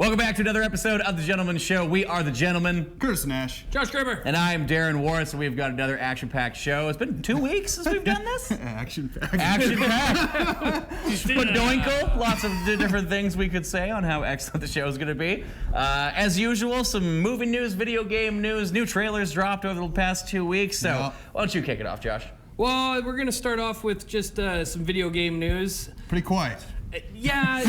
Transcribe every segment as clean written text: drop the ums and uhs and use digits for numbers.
Welcome back to another episode of The Gentleman Show. We are The Gentlemen. Curtis Nash. Josh Kramer. And I am Darren Warren, so we've got another action-packed show. It's been 2 weeks since we've done this. Action-packed. Action-packed. Spadoinkle. Lots of different things we could say on how excellent the show is going to be. As usual, some movie news, video game news, new trailers dropped over the past 2 weeks. So why don't you kick it off, Josh? Well, we're going to start off with just some video game news. Pretty quiet. Yeah.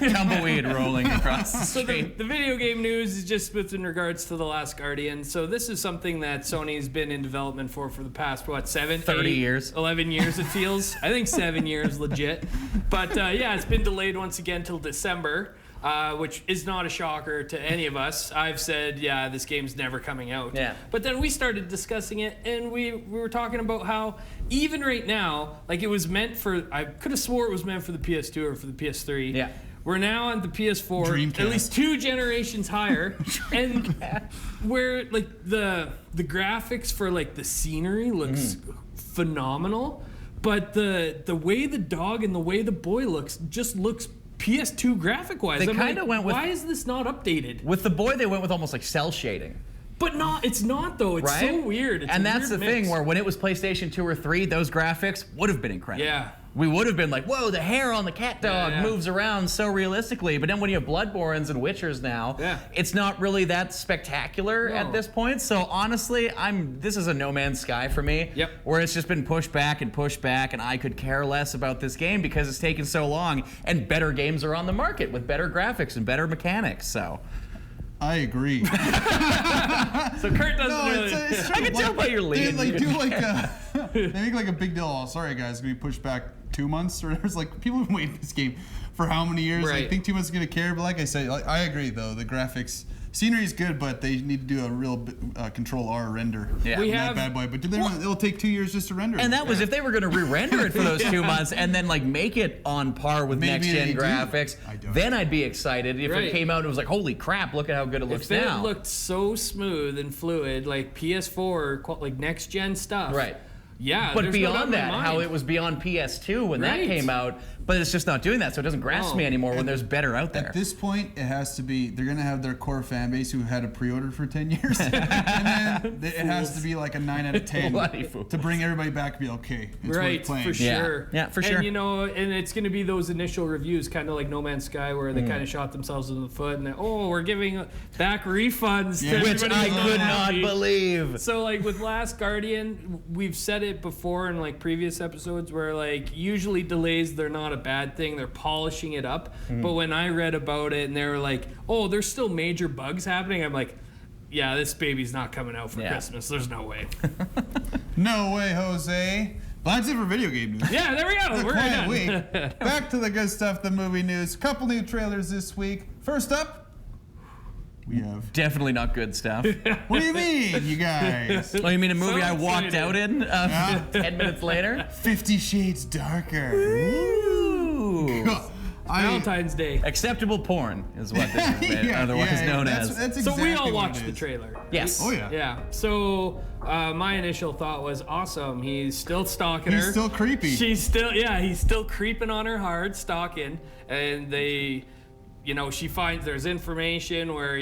Tumbleweed rolling across the street. The video game news is just in regards to The Last Guardian. So this is something that Sony's been in development for the past, 30 years? 11 years, it feels. I think 7 years, legit. But yeah, it's been delayed once again till December. Which is not a shocker to any of us. I've said, yeah, this game's never coming out. Yeah. But then we started discussing it, and we were talking about how even right now, like it was meant for, I could have swore it was meant for the PS2 or for the PS3. Yeah. We're now on the PS4, Dreamcast. at least 2 generations higher, and where like the graphics for like the scenery looks phenomenal, but the way the dog and the way the boy looks just looks PS2 graphic-wise. They kind of went with... Why is this not updated? With the boy, they went with almost like cell shading. But it's not though. It's right? so weird. It's and a that's weird the mix. thing where when it was PlayStation 2 or 3, those graphics would have been incredible. Yeah. We would have been like, whoa, the hair on the cat dog Yeah. moves around so realistically. But then when you have Bloodborns and Witchers now, it's not really that spectacular at this point. So honestly, this is a No Man's Sky for me. Yep. Where it's just been pushed back, and I could care less about this game because it's taken so long, and better games are on the market with better graphics and better mechanics. So I agree. So Kurt doesn't it's I can tell by your lead. They make like a big deal. Oh, sorry guys, it's gonna be pushed back 2 months. Or there's like people have been waiting for this game for how many years? Right. I think 2 months is gonna care. But like I said, I agree though. The graphics, scenery is good, but they need to do a real Control R render. Yeah. We on have- that bad boy. But it'll take 2 years just to render. And it. that was if they were going to re-render it for those 2 months and then like make it on par with Maybe next-gen they do. graphics, I don't. then I'd be excited if Right. it came out and it was like, holy crap, look at how good it looks If now. it looked so smooth and fluid, like PS4, like next-gen stuff. Right. Yeah. But there's no doubt beyond in my that, how mind. it was beyond PS2 when that Right. came out, but it's just not doing that, so it doesn't grasp me anymore when there's better out there. At this point, it has to be, they're going to have their core fan base who had a pre-order for 10 years. And then it has to be like a 9 out of 10 Bloody fools. to bring everybody back and be okay. It's Right, worth playing. for Yeah. sure. Yeah, for sure. And and it's going to be those initial reviews, kind of like No Man's Sky, where they kind of shot themselves in the foot, and we're giving back refunds Yeah. to Which everybody I who's could not happy. believe. So like with Last Guardian, we've said it before in like previous episodes where like usually delays, they're not a bad thing. They're polishing it up. But when I read about it and they were like, oh, there's still major bugs happening, I'm like, yeah, this baby's not coming out for Christmas. There's no way. No way, Jose. Well, that's it for video game news. Yeah, there we go. We're Quiet done. week. Back to the good stuff, the movie news. Couple new trailers this week. First up, we have... Definitely not good stuff. What do you mean, you guys? Oh, you mean a movie So I walked excited. out in 10 minutes later? 50 Shades Darker. Ooh. Valentine's Day. Acceptable porn is what this has been otherwise known that's, as. That's So exactly we all what watched it the is. trailer. Yes. Oh, yeah. Yeah. So my initial thought was awesome. He's still stalking her. He's still creepy. He's still creeping on her hard, stalking, and they. She finds there's information where,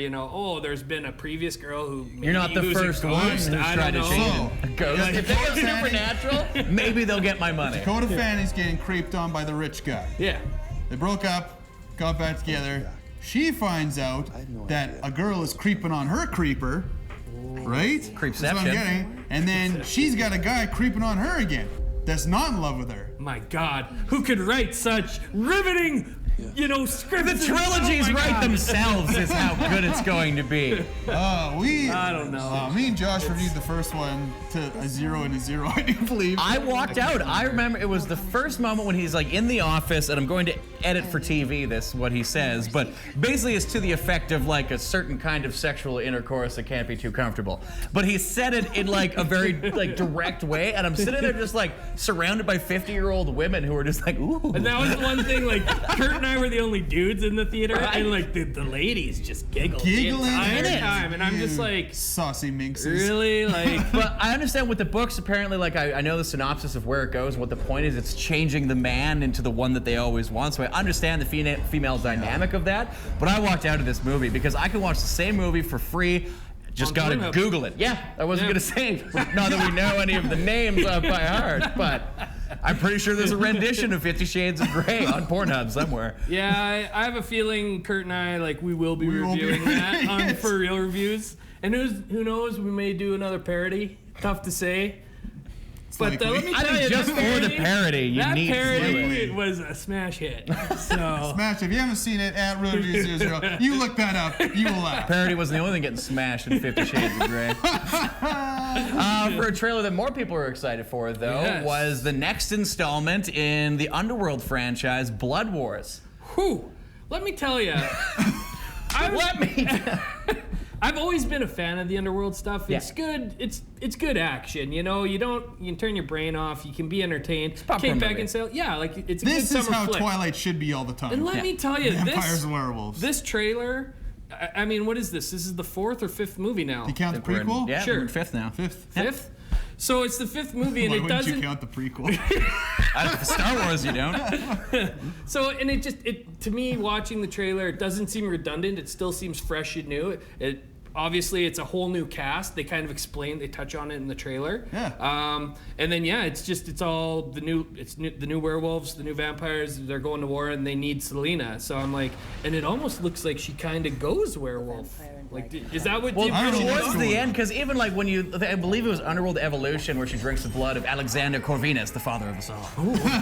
there's been a previous girl who maybe You're not the who's a first one who's ghost, I tried to don't change know. it. A ghost. Yeah, If they go Dakota Fanning- supernatural, maybe they'll get my money. Dakota Fanning's getting creeped on by the rich guy. Yeah. They broke up, got back together. She finds out that a girl is creeping on her creeper, right? That's what I'm Creepception. getting. And then she's got a guy creeping on her again that's not in love with her. My God, who could write such riveting, scripts? The trilogies Oh my write God. themselves is how good it's going to be. I don't know. Me and Josh reviewed the first one to a 0 and a 0, I do believe. I walked out. I remember it was the first moment when he's like in the office, and I'm going to edit for TV this, what he says, but basically it's to the effect of like a certain kind of sexual intercourse that can't be too comfortable. But he said it in like a very like direct way, and I'm sitting there just like, surrounded by 50-year-old women who are just like, ooh. And that was the one thing, like, Kurt and I were the only dudes in the theater, and, like, the ladies just giggled Giggling the in entire it. time. And I'm just like, Saucy minxes. really? Like, But I understand with the books, apparently, like, I know the synopsis of where it goes, and what the point is. It's changing the man into the one that they always want. So I understand the female dynamic of that. But I walked out of this movie because I can watch the same movie for free. Just On gotta Pornhub. Google it. Yeah, I wasn't Yeah. gonna say, not that we know any of the names off by heart, but I'm pretty sure there's a rendition of 50 Shades of Grey on Pornhub somewhere. yeah, I have a feeling Kurt and I, like, we will be reviewing that on Yes. For Real Reviews. And who knows, we may do another parody. Tough to say. But likely. let me I tell think you, just that for the parody, you that need to do parody it. was a smash hit. So Smash. If you haven't seen it, at RealReviews00, you look that up. You will laugh. Parody wasn't the only thing getting smashed in 50 Shades of Grey. For a trailer that more people are excited for, though, Yes. was the next installment in the Underworld franchise, Blood Wars. whew, let me tell you. I've always been a fan of the Underworld stuff. It's Yeah. good. It's good action. You know, you can turn your brain off. You can be entertained. popcorn Kick back movie. and say, yeah, like it's a This good is summer how flick. Twilight should be all the time. And let me tell you, Vampires and werewolves. this trailer. I mean, what is this? This is the 4th or 5th movie now. you count the We're in- prequel? Yeah, Sure. we're in 5th now. Fifth. 5th. So it's the 5th movie, and Why it wouldn't doesn't. you count the prequel? Star Wars, you don't. So, and it to me, watching the trailer, it doesn't seem redundant. It still seems fresh and new. Obviously, it's a whole new cast. They kind of they touch on it in the trailer. Yeah. And then it's all the new werewolves, the new vampires. They're going to war and they need Selena. So I'm like, and it almost looks like she kind of goes werewolf. Like, is that what? Well, I don't know original- what's towards going the on. end, because even like when I believe it was Underworld Evolution, where she drinks the blood of Alexander Corvinus, the father of us all.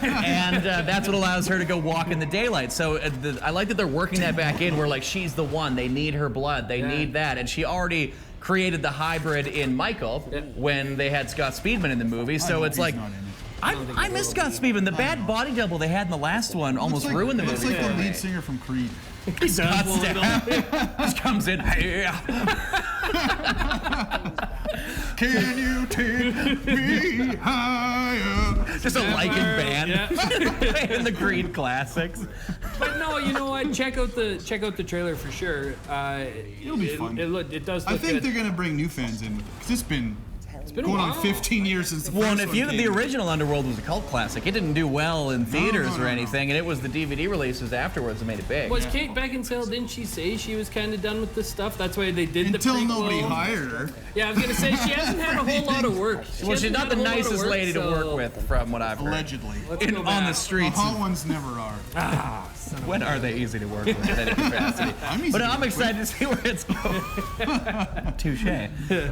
And that's what allows her to go walk in the daylight. So I like that they're working that back in, where like she's the one. They need her blood. They need that. And she already created the hybrid in Michael when they had Scott Speedman in the movie. So hope it's he's like. not in it. I miss Scott Speedman. The bad body double they had in the last one almost ruined the Looks movie. like for the me. lead singer from Creed. Scott Well, Stapp just comes in. Can you take me higher? Just a Lycan band Yeah. playing the Creed classics. But no, you know what? Check out the trailer for sure. It'll be fun. It does. I Look think good. they're gonna bring new fans in because it's been been a going on while. 15 years since the Well, and first if one you the came. original Underworld was a cult classic, it didn't do well in theaters no, or no. anything, and it was the DVD releases afterwards that made it big. Was Kate Beckinsale? Didn't she say she was kind of done with this stuff? That's why they did Until the prequel. nobody hired her. Yeah, I was gonna say she hasn't had a whole lot of work. Well, she's not the nicest lady to work with. with, from what I've heard. Allegedly. Let's go On back. the The streets. hot ones never are. When are they easy to work with in any capacity? I'm easy But to I'm work excited to see where it's going. Touche.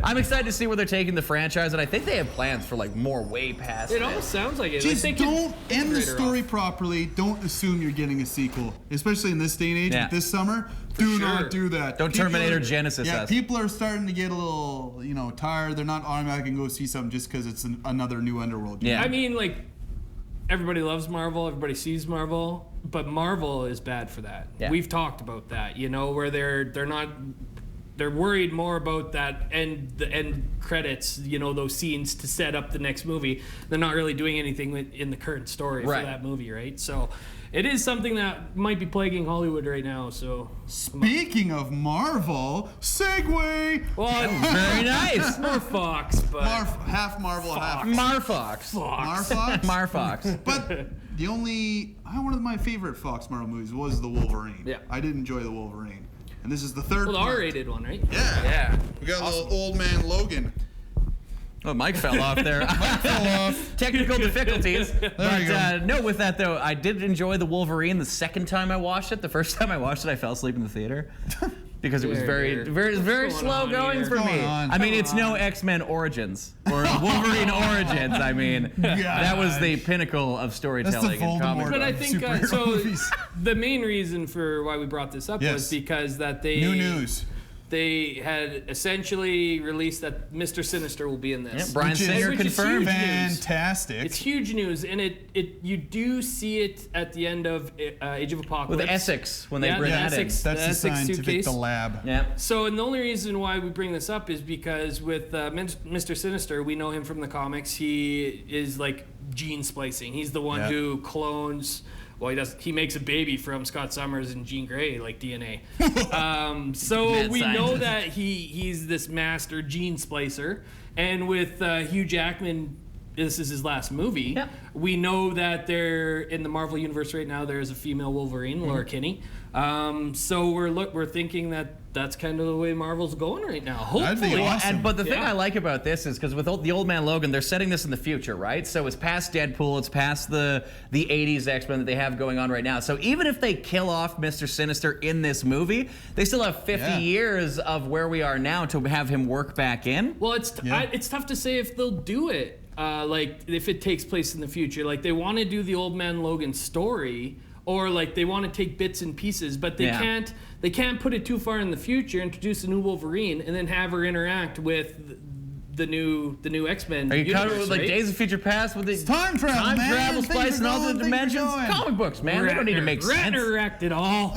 I'm excited to see where they're taking the franchise, and I think they have plans for like more way past It this. almost sounds like it. Just Like they don't could end the integrate her story off. properly. Don't assume you're getting a sequel, especially in this day and age. Yeah. This summer, do sure. not do that. Don't People Terminator are- Genesis Yeah, us. people are starting to get a little, tired. They're not automatically going to go see something just because it's another new Underworld. Yeah. I mean, like, everybody loves Marvel, everybody sees Marvel, but Marvel is bad for that. Yeah. We've talked about that, where they're worried more about that the end credits, those scenes to set up the next movie. They're not really doing anything in the current story Right. for that movie, right? So it is something that might be plaguing Hollywood right now. So Speaking of Marvel, segue. well, Very nice. more Fox, but Half Marvel, half Marfox. Fox. Marfox. Marfox. But one of my favorite Fox Marvel movies was the Wolverine. Yeah. I did enjoy the Wolverine, and this is the third. Well, the part. R-rated one, right? Yeah. Yeah. We got little old man Logan. Oh, Mike fell off there. Fell off. Technical difficulties. But you go. no, with that though, I did enjoy the Wolverine the second time I watched it. The first time I watched it, I fell asleep in the theater. Because it was very What's slow going on going here? for What's me. going on? I mean, it's no X-Men Origins or Wolverine Origins. I mean, that was the pinnacle of storytelling in comic Voldemort. But I books. think Superhero so. movies. The main reason for why we brought this up Yes. was because that they New news. They had essentially released that Mr. Sinister will be in this. Yeah, Bryan Which is- Singer which is confirmed. huge. Fantastic. It's huge news, and you do see it at the end of Age of Apocalypse With Essex when they Yeah, bring the that in. Essex- That's the Essex scientific suitcase. the lab. Yeah. So, and the only reason why we bring this up is because with Mr. Sinister, we know him from the comics. He is like gene splicing. He's the one who clones. Well, he makes a baby from Scott Summers and Jean Grey, like DNA. So we know that he's this master gene splicer. And with Hugh Jackman, this is his last movie. Yep. We know that in the Marvel universe right now, there is a female Wolverine, Laura Kinney. So we're thinking that that's kind of the way Marvel's going right now. Hopefully. Awesome. But the thing I like about this is because with the Old Man Logan, they're setting this in the future, right? So it's past Deadpool, it's past the 80s X-Men that they have going on right now. So even if they kill off Mr. Sinister in this movie, they still have 50 years of where we are now to have him work back in. Well, it's tough to say if they'll do it. Like if it takes place in the future, like they want to do the Old Man Logan story, or like they want to take bits and pieces, but they can't put it too far in the future, introduce a new Wolverine, and then have her interact with the new X-Men. Are you universe, covered with like right? Days of Future Past with the time travel, spice, and all the dimensions? Comic books, man. They don't need to make sense. Resurrect it all.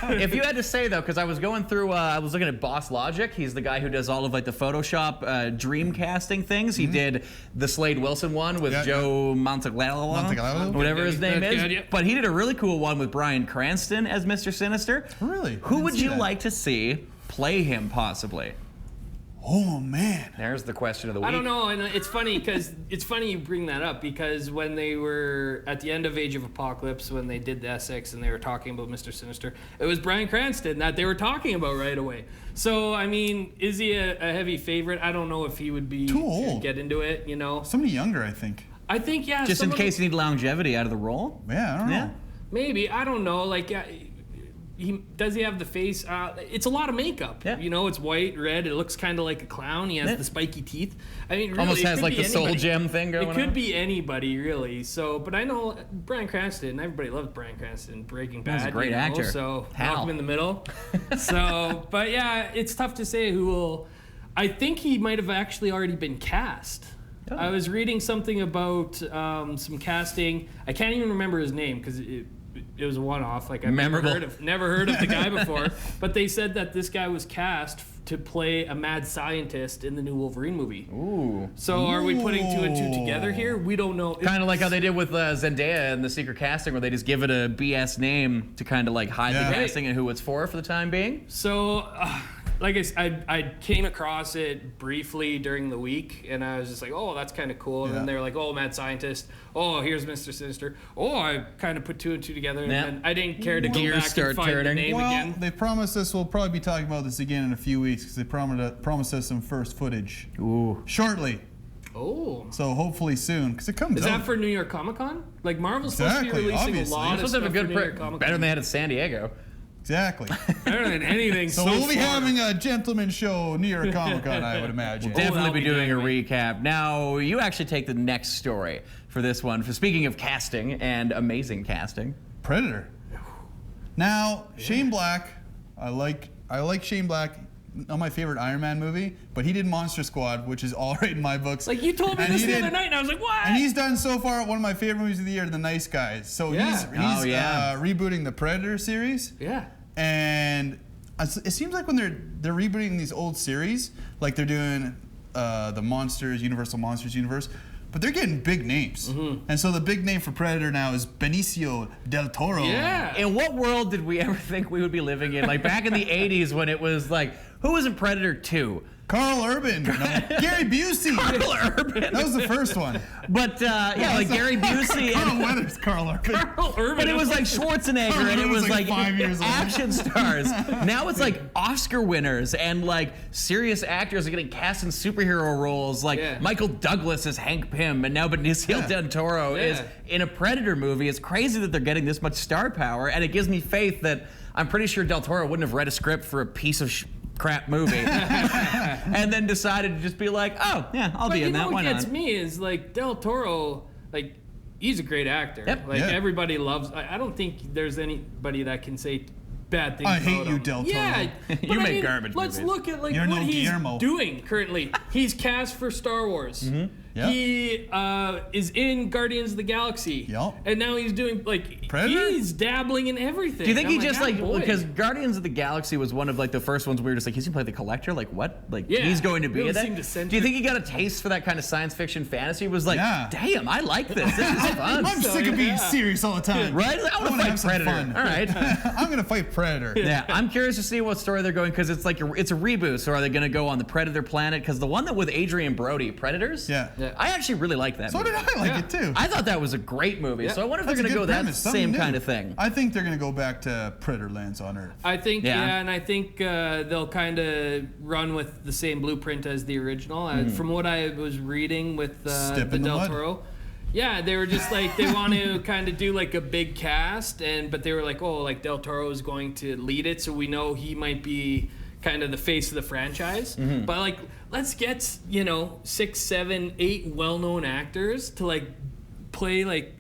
If you had to say though, because I was going through, I was looking at Boss Logic. He's the guy who does all of like the Photoshop dream casting things. He did the Slade Wilson one with Joe Mantegala, whatever his name is. But he did a really cool one with Bryan Cranston as Mr. Sinister. Really? Who would you like to see play him possibly? Oh man, there's the question of the week. I don't know, and it's funny you bring that up because when they were at the end of Age of Apocalypse, when they did the Essex and they were talking about Mr. Sinister, it was Bryan Cranston that they were talking about right away. So I mean, is he a heavy favorite? I don't know if he would be too old. Get into it, you know. Somebody younger, I think. Just in case you need longevity out of the role. Yeah, I don't know. Maybe, I don't know. Like. Does he have the face? It's a lot of makeup. Yeah. You know, it's white, red. It looks kind of like a clown. He has the spiky teeth. I mean, really, almost has like the Soul Gem thing going on. It could be anybody, really. So, but I know Bryan Cranston. Everybody loved Bryan Cranston. Breaking Bad. He's a great actor. So knock him in the middle. So, but yeah, it's tough to say who will. I think he might have actually already been cast. Oh. I was reading something about some casting. I can't even remember his name because it was a one-off. Like I've never heard of the guy before. But they said that this guy was cast to play a mad scientist in the new Wolverine movie. Ooh. So are we putting two and two together here? We don't know. Kind of like how they did with Zendaya in the secret casting, where they just give it a BS name to kind of like hide the casting and who it's for the time being. So. Like I came across it briefly during the week, and I was just like, oh, that's kind of cool. And then they were like, oh, mad scientist. Oh, here's Mr. Sinister. Oh, I kind of put two and two together, and then I didn't care to go back and find the name again. They promised us we'll probably be talking about this again in a few weeks because they promised us some first footage shortly. Oh. So hopefully soon, because it comes out. Is that for New York Comic Con? Like Marvel's supposed to be releasing a lot of stuff for New York Comic Con. Better than they had at San Diego. Exactly. Better than anything. So we'll be having a gentleman show New York Comic Con, I would imagine. We'll definitely be doing a recap. Now, you actually take the next story for this one. For speaking of casting and amazing casting, Predator. Now, Shane Black, I like Shane Black. Not my favorite Iron Man movie, but he did Monster Squad, which is all right in my books. Like you told me this the other night, and I was like, what? And he's done so far one of my favorite movies of the year, The Nice Guys. So he's rebooting the Predator series. Yeah. And it seems like when they're rebooting these old series, like they're doing the Universal Monsters universe, but they're getting big names. And so the big name for Predator now is Benicio del Toro. Yeah. In what world did we ever think we would be living in? Like back in the 80s when it was like, who was in Predator 2? Carl Urban. No, Gary Busey. Carl Urban. That was the first one. But like Gary Busey. Carl Weathers, Carl Urban. Carl Urban. But it was like Schwarzenegger and it was like 5 years old. action stars. Now it's like Oscar winners and like serious actors are getting cast in superhero roles. Like Michael Douglas is Hank Pym and now Benicio del Toro is in a Predator movie. It's crazy that they're getting this much star power, and it gives me faith that I'm pretty sure del Toro wouldn't have read a script for a piece of crap movie and then decided to just be like, oh yeah, I'll be in that. Why not? What gets me is like del Toro, like he's a great actor. Yep. Like everybody loves. I don't think there's anybody that can say bad things. I about hate you, him. del Toro. Yeah, you make garbage Let's movies. look at like You're what no he's Guillermo. doing currently. He's cast for Star Wars. Yep. He is in Guardians of the Galaxy. Yep. And now he's doing like Predator? he's dabbling in everything. Do you think I'm he just like boy. because Guardians of the Galaxy was one of like the first ones we were just like he's gonna play the Collector? Like what? Like Yeah, he's going to be really in that? seemed eccentric. Do you think he got a taste for that kind of science fiction fantasy? Was like, Yeah. damn, I like this. This is fun. I'm sick of being serious all the time. Right? I want wanna to have fight some Predator. fun. All right. I'm gonna fight Predator. Yeah, I'm curious to see what story they're going because it's like it's a reboot. So are they going to go on the Predator planet? Because the one that with Adrian Brody, Predators. Yeah. I actually really like that. So movie. did I like Yeah. it too. I thought that was a great movie. Yeah. So I wonder if That's they're a going to good go that premise, something same new. kind of thing. I think they're gonna go back to Predator lands on Earth. I think Yeah. and I think they'll kind of run with the same blueprint as the original. From what I was reading with Step the in the Del mud. Toro, yeah, they were just like they want to kind of do like a big cast, but they were like, oh, like Del Toro is going to lead it, so we know he might be kind of the face of the franchise. But like, let's get 6, 7, 8 well-known actors to like play like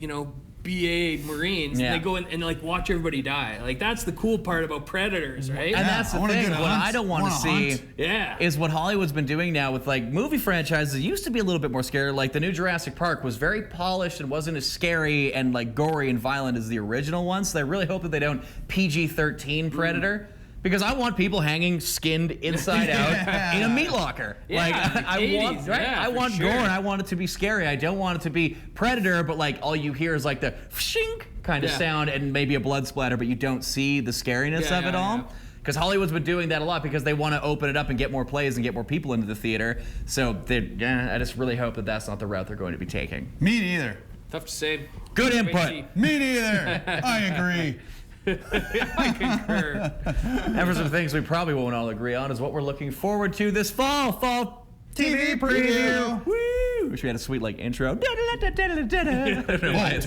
BA Marines, Yeah. and they go in and like watch everybody die. Like that's the cool part about Predators, right? And Yeah, that's the I wanna thing. get a What hunt. I don't want to Wanna see hunt. Yeah. is what Hollywood's been doing now with like movie franchises. It used to be a little bit more scary. Like the new Jurassic Park was very polished and wasn't as scary and like gory and violent as the original one. So I really hope that they don't PG-13 Predator. Because I want people hanging skinned inside out in a meat locker. Yeah, like like I 80s, want, right? yeah, I for want sure. gore and I want it to be scary. I don't want it to be Predator, but like all you hear is like the shink kind of Yeah. sound and maybe a blood splatter, but you don't see the scariness Yeah, of it yeah, all. yeah. Because Hollywood's been doing that a lot because they want to open it up and get more plays and get more people into the theater. So I just really hope that that's not the route they're going to be taking. Me neither. Tough to say. Good Wait and input. see. Me neither. I agree. I concur. And for some things we probably won't all agree on is what we're looking forward to this fall. Fall TV preview. Woo! Wish we had a sweet like intro. I don't know why it's-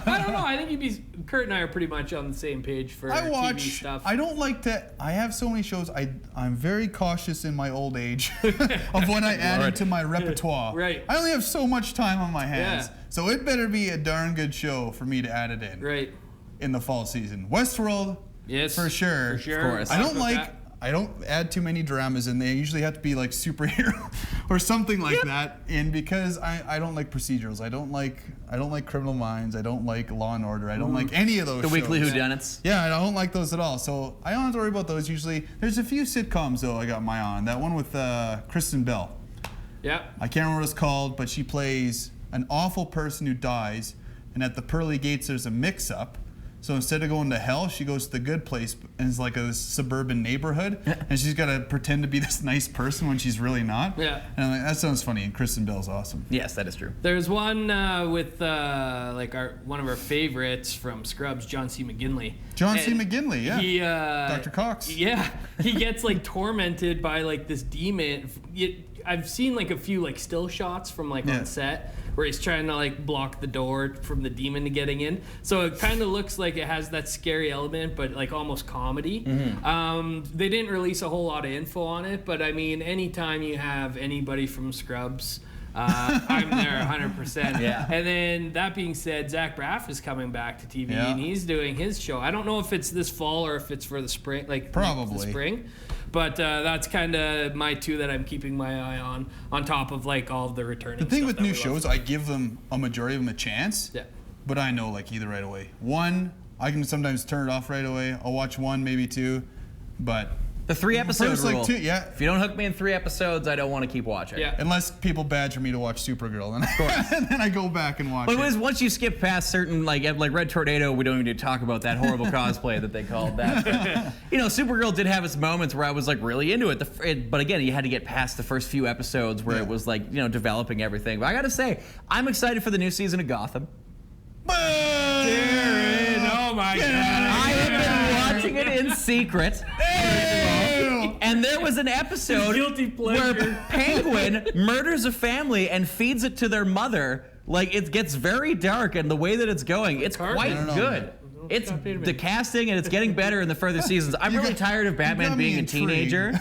I don't know. I think Kurt and I are pretty much on the same page for I TV watch. stuff. I don't like to. I have so many shows. I'm very cautious in my old age of what I add Lord. into my repertoire. Right. I only have so much time on my hands, Yeah. so it better be a darn good show for me to add it in Right. in the fall season. Westworld, Yes. for sure. For sure. Of course. I Talk don't about like. that. I don't add too many dramas in. They usually have to be like superhero or something like that. And because I don't like procedurals. I don't like Criminal Minds. I don't like Law and Order. I don't like any of those. The weekly shows. whodunits. Yeah, I don't like those at all. So I don't have to worry about those usually. There's a few sitcoms though I got my eye on. That one with Kristen Bell. Yeah. I can't remember what it's called, but she plays an awful person who dies, and at the pearly gates there's a mix-up. So instead of going to hell, she goes to the good place, and it's like a suburban neighborhood, and she's got to pretend to be this nice person when she's really not. Yeah. And I'm like, that sounds funny, and Kristen Bell's awesome. Yes, that is true. There's one with like one of our favorites from Scrubs, John C. McGinley. John C. And McGinley, yeah. He, Dr. Cox. Yeah, he gets like tormented by like this demon. I've seen like a few like still shots from like Yeah. on set where he's trying to like block the door from the demon to getting in. So it kind of looks like it has that scary element, but like almost comedy. They didn't release a whole lot of info on it, but I mean, anytime you have anybody from Scrubs. I'm there 100%. Yeah. And then that being said, Zach Braff is coming back to TV Yeah. and he's doing his show. I don't know if it's this fall or if it's for the spring, like Probably. the spring. But that's kind of my two that I'm keeping my eye on top of like all of the returning. The thing stuff with that new we love. shows, I give them a majority of them a chance. Yeah. But I know like either right away. One, I can sometimes turn it off right away. I'll watch one, maybe two, but The 3 episode first, rule. like, two, yeah. If you don't hook me in 3 episodes, I don't want to keep watching. Yeah. Unless people badger me to watch Supergirl, and then I go back and watch But it it. was once you skip past certain like Red Tornado, we don't even need to talk about that horrible cosplay that they called that. But, Supergirl did have its moments where I was like really into it. But again, you had to get past the first few episodes where Yeah. it was like developing everything. But I gotta say, I'm excited for the new season of Gotham. Darren, oh my God. I have been watching it in secret. And there was an episode Guilty pleasure. where Penguin murders a family and feeds it to their mother. Like, it gets very dark, and the way that it's going, it's Cartman. quite I don't know. good. It's the casting, and it's getting better in the further seasons. I'm really tired of Batman got me being a intrigued. teenager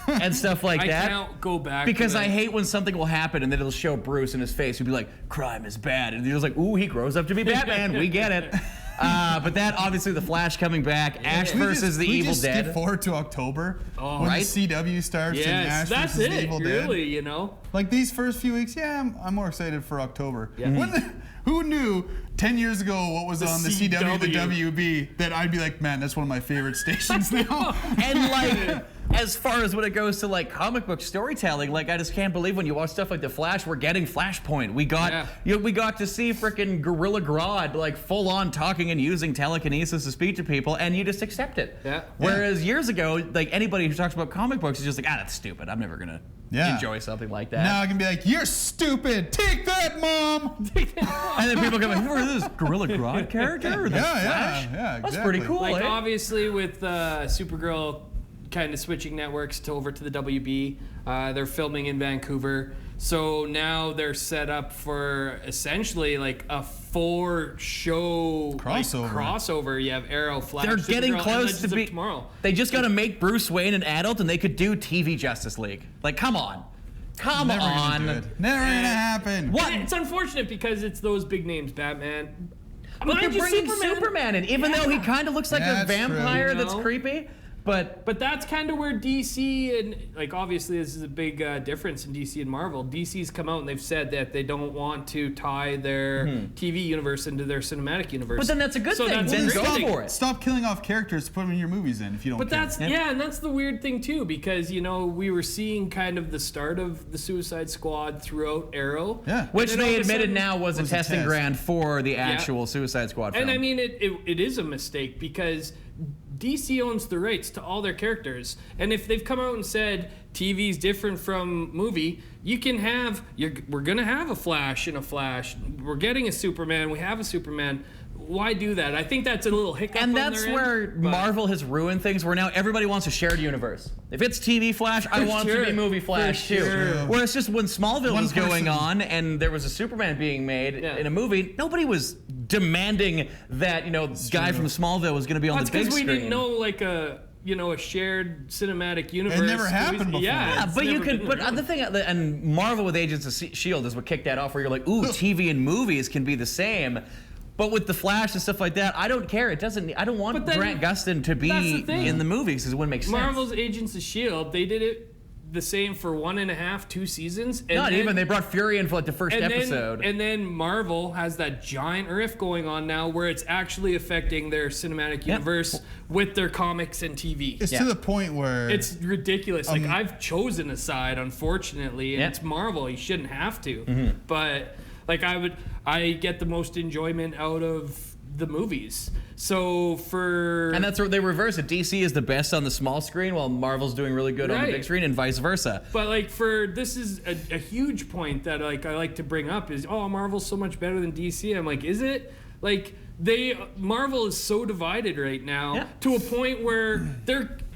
and stuff like I that. can't go back Because to I that. hate when something will happen and then it'll show Bruce in his face. He'll be like, crime is bad. And he's like, ooh, he grows up to be Batman. We get it. But that obviously the Flash coming back, Ash We versus the we Evil just Dead. skip forward to October when Right? the CW starts and Ash Yes, that's versus the it. Evil Dead. Really, you know. Like these first few weeks, I'm more excited for October. Yeah. Who knew 10 years ago what was on the CW, the WB, that I'd be like, man, that's one of my favorite stations now. And like, as far as when it goes to like comic book storytelling, like I just can't believe when you watch stuff like The Flash, we're getting Flashpoint. We got we got to see frickin' Gorilla Grodd like full on talking and using telekinesis to speak to people, and you just accept it. Yeah. Whereas years ago, like anybody who talks about comic books is just like, that's stupid. I'm never gonna enjoy something like that. Now I can be like, you're stupid. Take that, Mom. And then people go, who is this Gorilla Grodd character? Or the Flash? Yeah, That's exactly. pretty cool. Like eh? obviously with Supergirl kind of switching networks to over to the WB, they're filming in Vancouver. So now they're set up for essentially like a 4-show crossover. You have Arrow, Flash, They're Supergirl, getting and close Legends to of be. Tomorrow. They just got to make Bruce Wayne an adult, and they could do TV Justice League. Like, come on, come Never on. gonna do it. Never gonna happen. What? And it's unfortunate because it's those big names, Batman. But they're Mind you, bringing Superman in, even though he kind of looks like a That's true. vampire You that's know? creepy. But that's kind of where DC and like obviously this is a big difference in DC and Marvel. DC's come out and they've said that they don't want to tie their TV universe into their cinematic universe. But then that's a good thing. That's Then a great go thing. for it. Stop killing off characters to put them in your movies then if you don't But care. that's and that's the weird thing too, because you know we were seeing kind of the start of the Suicide Squad throughout Arrow. Yeah. Which And then they all of a admitted sudden- now was a Was a testing test. ground for the actual Suicide Squad film. And I mean it is a mistake because DC owns the rights to all their characters, and if they've come out and said TV's different from movie, you can have we're gonna have a Flash in a Flash. We're getting a Superman. We have a Superman. Why do that? I think that's a little hiccup. And on that's their where end, but- Marvel has ruined things, where now everybody wants a shared universe. If it's TV Flash, I want it to sure. be movie Flash For too. sure. Whereas just when Smallville One was going person. on and there was a Superman being made in a movie, nobody was demanding that, guy from Smallville was going to be on That's the big because we screen. didn't know like a shared cinematic universe. never happened before. Yeah, it's but you never could. been But around. the thing, and Marvel with Agents of Shield is what kicked that off, where you're like, ooh, TV and movies can be the same. But with the Flash and stuff like that, I don't care. It doesn't. I don't want But then- Grant Gustin to that's be the thing. in the movies because it wouldn't make sense. Marvel's Agents of Shield, they did it the same for 1.5, 2 seasons. And Not then- even. They brought Fury in for like the first episode. And then Marvel has that giant rift going on now where it's actually affecting their cinematic universe with their comics and TV. It's to the point where It's ridiculous. Like, I've chosen a side, unfortunately, and it's Marvel. You shouldn't have to. But, like, I get the most enjoyment out of the movies. So for... And that's where they reverse it. DC is the best on the small screen while Marvel's doing really good on the Right. big screen and vice versa. But like this is a huge point that I like to bring up is Marvel's so much better than DC. I'm like, is it? Like Marvel is so divided right now to a point where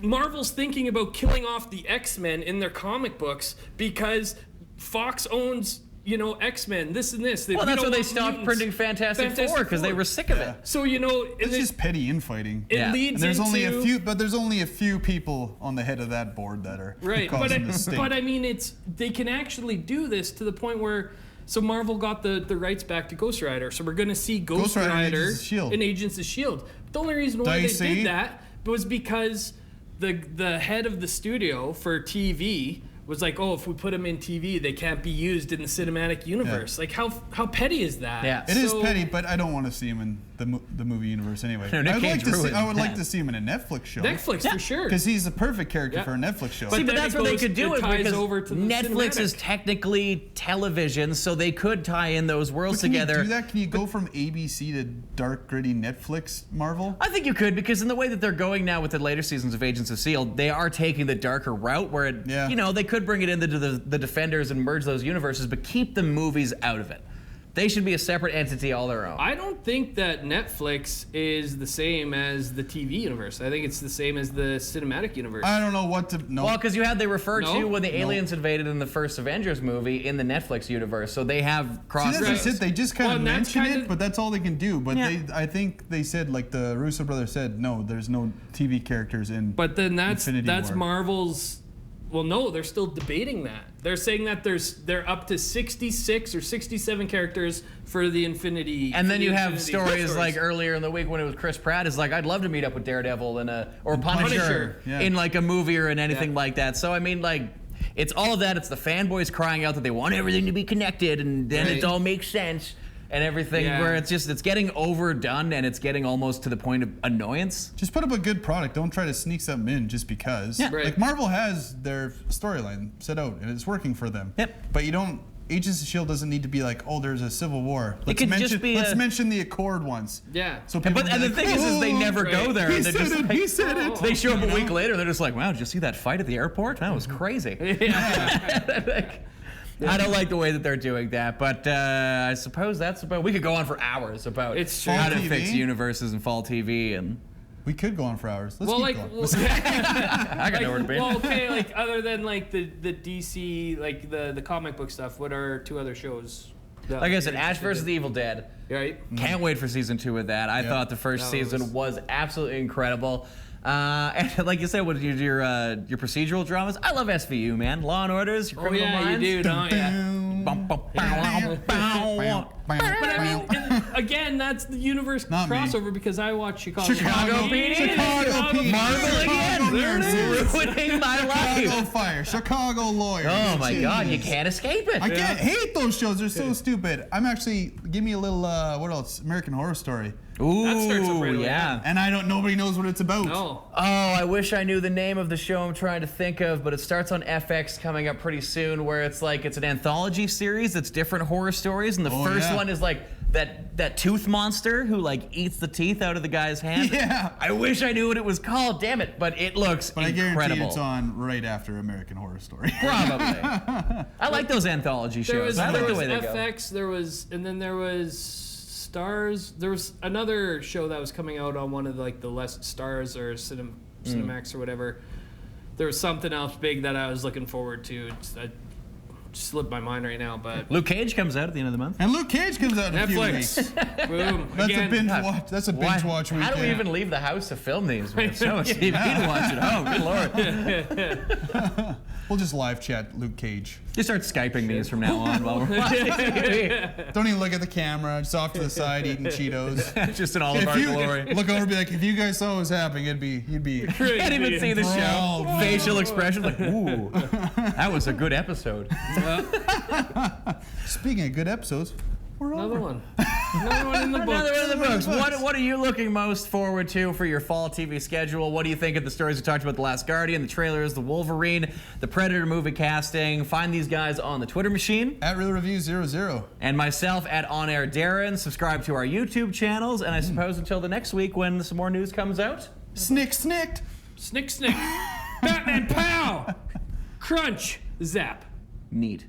Marvel's thinking about killing off the X-Men in their comic books because Fox owns X-Men, this and this. Well, that's why they stopped printing Fantastic Four because they were sick of it. So it's just petty infighting. It leads And there's into only a few people on the head of that board that are right. causing the stink. But I mean, they can actually do this to the point where. So Marvel got the rights back to Ghost Rider. So we're going to see Ghost Rider in Agents of S.H.I.E.L.D. The only reason why they did that was because the head of the studio for TV was like, if we put them in TV, they can't be used in the cinematic universe. Like, how petty is that? Yeah. It is petty, but I don't want to see him in the movie universe anyway. No, Nick Cage ruined I would like that. to see him in a Netflix show. Netflix, for sure. Because he's a perfect character for a Netflix show. See, but then that's it what they goes- could do it it ties because over to the Netflix is cinematic. technically television, so they could tie in those worlds Can together. you do that? Can you go from ABC to dark, gritty Netflix Marvel? I think you could, because in the way that they're going now with the later seasons of Agents of S.H.I.E.L.D., they are taking the darker route where, they could bring it into the Defenders and merge those universes, but keep the movies out of it. They should be a separate entity all their own. I don't think that Netflix is the same as the TV universe. I think it's the same as the cinematic universe. I don't know what to... No. Well, because they refer No? to when the aliens invaded in the first Avengers movie in the Netflix universe, so they have See, cross. that's just it. They just kind of mention kind it, of- but that's all they can do. But Yeah. I think they said, like the Russo brothers said, no, there's no TV characters in. But then that's Infinity War. Marvel's Well, no, they're still debating that. They're saying that they're up to 66 or 67 characters for the Infinity. And then you have Infinity stories like earlier in the week when it was Chris Pratt is like, I'd love to meet up with Daredevil or Punisher yeah. in like a movie or in anything like that. So I mean, like, it's all of that. It's the fanboys crying out that they want everything to be connected, and then it all makes sense and everything. Yeah. Where it's getting overdone and it's getting almost to the point of annoyance. Just put up a good product. Don't try to sneak something in just because. Yeah. Right. Like Marvel has their storyline set out and it's working for them. Yep. But you don't. Agents of S.H.I.E.L.D. doesn't need to be like, oh, there's a civil war. could just be let's a- mention the Accord once. Yeah. So people And the thing is they never go there. He and they're said just it. like, He said it. They show up a week later. They're just like, wow, did you see that fight at the airport? That was crazy. I don't like the way that they're doing that, but I suppose that's about. We could go on for hours about It's true. how to Fall fix TV? universes and fall TV, and We could go on for hours. Let's Well, keep like, going. I got nowhere to be. well, okay, like other than like the DC, like the comic book stuff, what are 2 other shows? that Like I you're said, Ash interested vs. in? the Evil Dead. Right. Can't wait for season 2 of that. I Yeah. thought the first No, season was absolutely incredible. And like you said, with your procedural dramas, I love SVU, man. Law and Orders, your Oh Criminal yeah, Minds. you do, don't you? Bum, bum, bow, bow. But I mean, and again, that's the universe Not me. crossover because I watch Chicago PD. Chicago PD. Marvel again. Chicago nurses. Ruining my Chicago life. Fire. Chicago Lawyer. Oh my God, you Jeez. can't escape it. I can't hate those shows. They're so stupid. I'm actually give me a little what else? American Horror Story. Ooh, That starts up right away. yeah. And nobody knows what it's about. No. Oh, I wish I knew the name of the show I'm trying to think of, but it starts on FX coming up pretty soon, where it's like it's an anthology series that's different horror stories, and the Oh, first yeah. one is like that tooth monster who like eats the teeth out of the guy's hand. Yeah. I wish I knew what it was called, damn it, but it looks But I incredible. guarantee it's on right after American Horror Story. Probably. I like those anthology There shows. was, I like there the was way they go. FX, then there was Stars. There was another show that was coming out on one of like the less Stars or Cinemax or whatever. There was something else big that I was looking forward to. It just slipped my mind right now, but Luke Cage comes out at the end of the month. And Luke Cage comes out in a few weeks. Netflix. Boom. That's Again, a binge watch. That's a binge watch weekend. How do we even leave the house to film these? We have so much TV to watch at home. Good Lord. We'll just live chat Luke Cage. Just start Skyping these from now on while we're watching TV. Don't even look at the camera. Just off to the side eating Cheetos. Just in all of If our you glory. look over and be like, if you guys saw what was happening, you'd be Can't even see the show. Enthralled. Facial expression like, ooh, that was a good episode. Speaking of good episodes, we're Another over. one. Another one in the books. Another one of the books. Another one in the What are you looking most forward to for your fall TV schedule? What do you think of the stories we talked about? The Last Guardian, the trailers, the Wolverine, the Predator movie casting. Find these guys on the Twitter machine. At Real Review 00. And myself at On Air Darren. Subscribe to our YouTube channels. And I suppose until the next week when some more news comes out. Snicked. Snick, snick. Batman, pow! Crunch, zap. Neat.